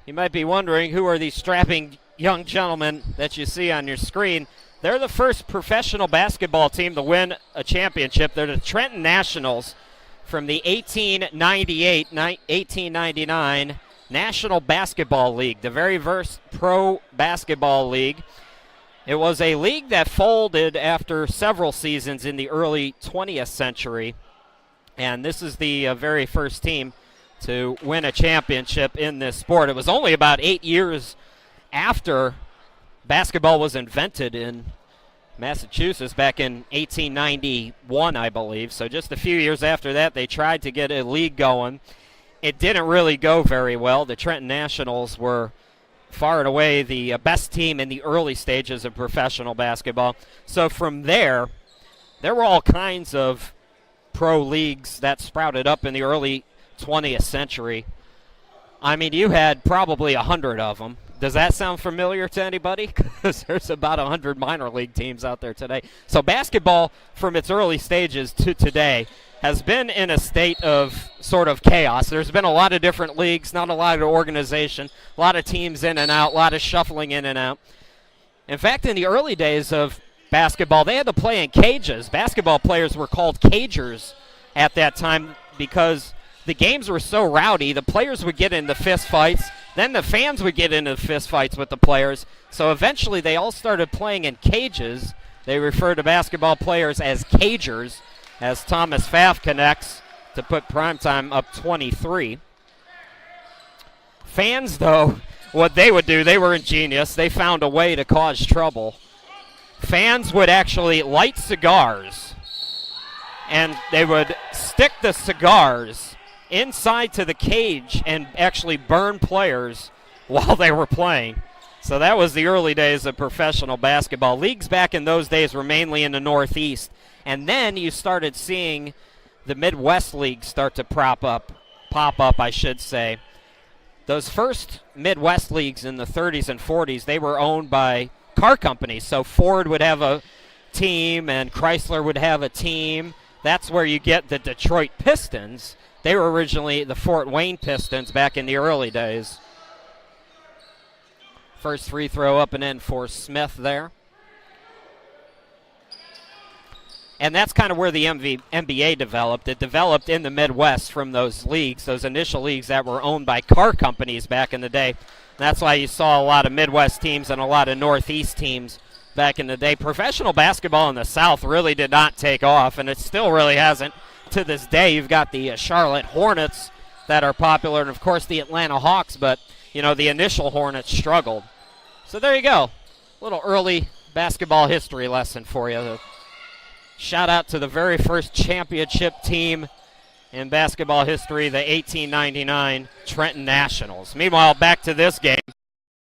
You might be wondering, who are these strapping young gentlemen that you see on your screen? They're the first professional basketball team to win a championship. They're the Trenton Nationals from the 1899 National Basketball League, the very first pro basketball league. It was a league that folded after several seasons in the early 20th century, and this is the very first team to win a championship in this sport. It was only about 8 years after basketball was invented in Massachusetts back in 1891, I believe. So just a few years after that, they tried to get a league going. It didn't really go very well. The Trenton Nationals were far and away the best team in the early stages of professional basketball. So from there were all kinds of pro leagues that sprouted up in the early 20th century. I mean, you had probably 100 of them. Does that sound familiar to anybody? Because there's about 100 minor league teams out there today. So basketball, from its early stages to today, has been in a state of sort of chaos. There's been a lot of different leagues, not a lot of organization, a lot of teams in and out, a lot of shuffling in and out. In fact, in the early days of basketball, they had to play in cages. Basketball players were called cagers at that time because the games were so rowdy. The players would get into fist fights. Then the fans would get into fist fights with the players. So eventually they all started playing in cages. They refer to basketball players as cagers, as Thomas Pfaff connects to put primetime up 23. Fans, though, what they would do, they were ingenious. They found a way to cause trouble. Fans would actually light cigars, and they would stick the cigars inside to the cage and actually burn players while they were playing. So that was the early days of professional basketball. Leagues back in those days were mainly in the Northeast. And then you started seeing the Midwest leagues start to pop up, I should say. Those first Midwest leagues in the 30s and 40s, they were owned by car companies. So Ford would have a team and Chrysler would have a team. That's where you get the Detroit Pistons. They were originally the Fort Wayne Pistons back in the early days. First free throw up and in for Smith there. And that's kind of where the NBA developed. It developed in the Midwest from those leagues, those initial leagues that were owned by car companies back in the day. That's why you saw a lot of Midwest teams and a lot of Northeast teams back in the day. Professional basketball in the South really did not take off, and it still really hasn't. To this day, you've got the Charlotte Hornets that are popular, and of course the Atlanta Hawks, but you know, the initial Hornets struggled. So there you go. A little early basketball history lesson for you. Shout out to the very first championship team in basketball history, the 1899 Trenton Nationals. Meanwhile, back to this game.